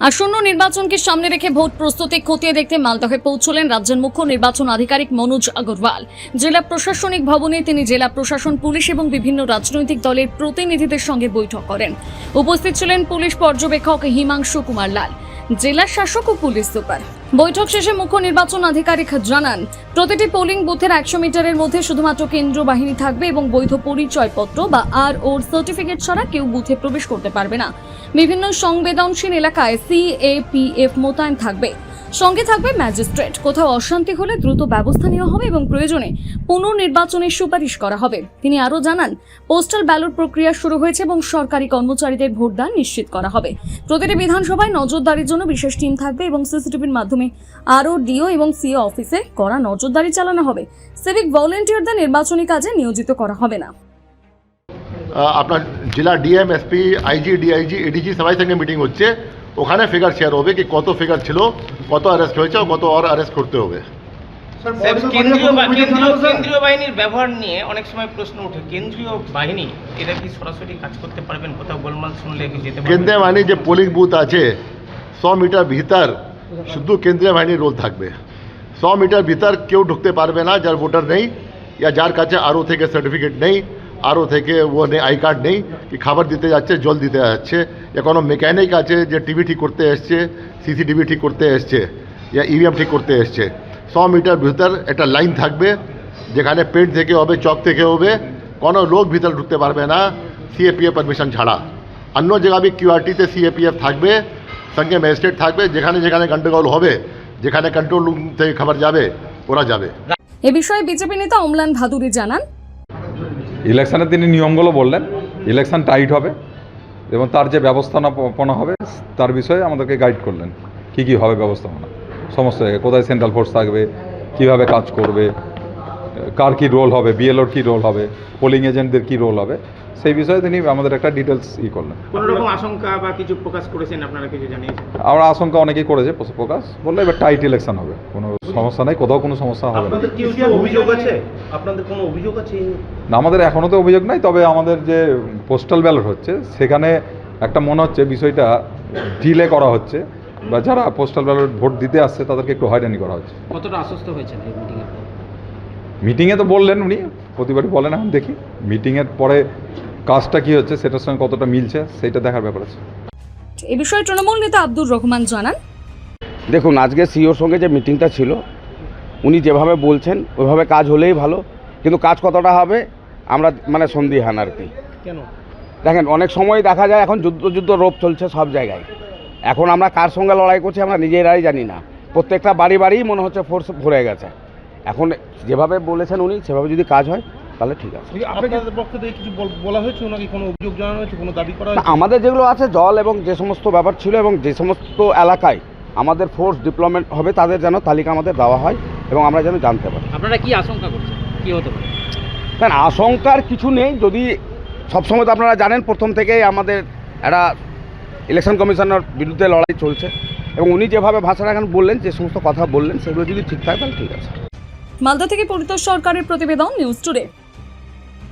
আসন্ন নির্বাচনকে সামনে রেখে ভোট প্রস্তুতি খতিয়ে দেখতে মালদহে পৌঁছলেন রাজ্যের মুখ্য নির্বাচন আধিকারিক মনোজ আগরওয়াল। জেলা প্রশাসনিক ভবনে তিনি জেলা প্রশাসন, পুলিশ এবং বিভিন্ন রাজনৈতিক দলের প্রতিনিধিদের সঙ্গে বৈঠক করেন। উপস্থিত ছিলেন পুলিশ পর্যবেক্ষক হিমাংশু কুমার লাল, জেলা শাসক ও পুলিশ সুপার। বৈঠক শেষে মুখ্য নির্বাচন আধিকারিক জানান, প্রতিটি পোলিং বুথের 100 মিটারের মধ্যে শুধুমাত্র কেন্দ্রীয় বাহিনী থাকবে এবং বৈধ পরিচয়পত্র বা আর.ও সার্টিফিকেট ছাড়া কেউ বুথে প্রবেশ করতে পারবে না। বিভিন্ন সংবেদনশীল এলাকায় সিএপিএফ মোতায়েন থাকবে, সঙ্গে থাকবে ম্যাজিস্ট্রেট। কোথাও অশান্তি হলে দ্রুত ব্যবস্থা নেওয়া হবে এবং প্রয়োজনে পুনর্নির্বাচনের সুপারিশ করা হবে। তিনি আরও জানান, পোস্টাল ব্যালট প্রক্রিয়া শুরু হয়েছে এবং সরকারি কর্মচারীদের ভোটদান নিশ্চিত করা হবে। প্রতিটি বিধানসভায় নজরদারির জন্য বিশেষ টিম থাকবে এবং সিসিটিভির মাধ্যমে আর.ও এবং সিও অফিসে কড়া নজরদারি চালানো হবে। সিভিক ভলেন্টিয়ারদের নির্বাচনী কাজে নিয়োজিত করা হবে না। আপনার জেলা DM, SP, IG, DIG, ADG সবাই সঙ্গে মিটিং হচ্ছে। ওখানে ফিগার শেয়ার হবে কি কত ফিগার ছিল, কত অ্যারেস্ট হয়েছে, কত আর অ্যারেস্ট করতে হবে। কেন্দ্রীয় বাহিনীর ব্যবহার নিয়ে অনেক সময় প্রশ্ন ওঠে। কেন্দ্রীয় বাহিনী এরা কি সরাসরি কাজ করতে পারবেন? কোথাও গোলমাল শুনলে কি যেতে পারবেন? কেন্দ্রীয় বাহিনী যে পোলিং বুথ আছে 100 মিটার ভিতর শুধু কেন্দ্রীয় বাহিনীর রোল থাকবে। 100 মিটার ভিতর কেউ ঢুকতে পারবে না যার ভোটার নেই, या যার কাছে আরও থেকে সার্টিফিকেট নেই, আরও থেকে ও আই কার্ড নেই, কি খাবার দিতে যাচ্ছে, জল দিতে যাচ্ছে, या কোনো মেকানিক আছে যে টিভি ঠিক করতে এসছে, সিসিটিভি ঠিক করতে এসছে, या ইভিএম ঠিক করতে এসছে। 100 মিটার ভিতর একটা লাইন থাকবে যেখানে পেট থেকে হবে, চক থেকে হবে, কোনো লোক ভিতরে ঢুকতে পারবে না সিএপিএফ পারমিশন ছাড়া। অন্য জায়গা কিউআরটিতে সিএপিএফ থাকবে, সঙ্গে ম্যাজিস্ট্রেট থাকবে। যেখানে যেখানে গন্ডগোল হবে, যেখানে কন্ট্রোল রুম থেকে খবর যাবে, ওরা যাবে। এ বিষয়ে বিজেপি নেতা অম্লান ভাদুরী জানান, ইলেকশনে তিনি নিয়মগুলো বললেন, ইলেকশন টাইট হবে এবং তার যে ব্যবস্থাপনা হবে তার বিষয়ে আমাদেরকে গাইড করলেন। কি কি হবে ব্যবস্থাপনা, সমস্ত জায়গায় কোথায় সেন্ট্রাল ফোর্স থাকবে, কিভাবে কাজ করবে, কার কী রোল হবে, বিএলওর কী রোল হবে, পোলিং এজেন্টদের কী রোল হবে, সেই বিষয়ে তিনি আমাদের একটা ডিটেলস করলেন। কোনো রকম আশঙ্কা বা কিছু প্রকাশ করেছেন আপনারা, কিছু জানিয়েছেন? আমরা আশঙ্কা অনেকেই করেছে প্রকাশ, বললে এবার টাইট ইলেকশন হবে, কোনো সমস্যা নেই, কোথাও কোনো সমস্যা হবে না। অভিযোগ আছে? আপনাদের কোনো অভিযোগ আছে? না, আমাদের এখনও তো অভিযোগ নাই, তবে আমাদের যে পোস্টাল ব্যালট হচ্ছে সেখানে একটা মনে হচ্ছে বিষয়টা ডিলে করা হচ্ছে, বা যারা পোস্টাল ব্যালট ভোট দিতে আসছে তাদেরকে একটু হয়রানি করা হচ্ছে। কতটা আশ্বস্ত হয়েছেন এই মিটিংয়ের পর? মিটিংয়ে তো বললেন উনি, প্রতিবারই বলেন, এখন দেখি মিটিংয়ের পরে কাজটা কী হচ্ছে সেটার সঙ্গে কতটা মিলছে সেটা দেখার ব্যাপার আছে। এ বিষয়ে তৃণমূল নেতা আব্দুর রহমান জানান, দেখুন, আজকে সিওর সঙ্গে যে মিটিংটা ছিল, উনি যেভাবে বলছেন ওইভাবে কাজ হলেই ভালো, কিন্তু কাজ কতটা হবে আমরা সন্দিহান আর কি। কেন? দেখেন, অনেক সময় দেখা যায় এখন যুদ্ধ রোপ চলছে সব জায়গায়। এখন আমরা কার সঙ্গে লড়াই করছি আমরা নিজেরাই জানি না। প্রত্যেকটা বাড়ি মনে হচ্ছে ফোর্স ভরে গেছে। এখন যেভাবে বলেছেন উনি, সেভাবে যদি কাজ হয় তাহলে ঠিক আছে। আপনাদের পক্ষ থেকে কিছু বলা হয়েছে নাকি, কোনো অভিযোগ জানানো হয়েছে, কোনো দাবি করা হয়েছে? আমাদের যেগুলো আছে জল এবং যে সমস্ত ব্যাপার ছিল এবং যে সমস্ত এলাকায় আমাদের ফোর্স ডিপ্লয়মেন্ট হবে তাদের যেন তালিকা আমাদের দেওয়া হয় এবং আমরা যেন জানতে পারি। আপনারা কি আশঙ্কা করছেন, কি হতে পারে? কারণ আশঙ্কার কিছু নেই, যদি সবসময় তো আপনারা জানেন প্রথম থেকেই আমাদের একটা ইলেকশন কমিশনের বিরুদ্ধে লড়াই চলছে এবং উনি যেভাবে ভাষাটা এখন বললেন, যে সমস্ত কথা বললেন, সেগুলো যদি ঠিক থাকে তাহলে ঠিক আছে। মালদা থেকে পরিতোষ সরকারের প্রতিবেদন, নিউজ টুডে।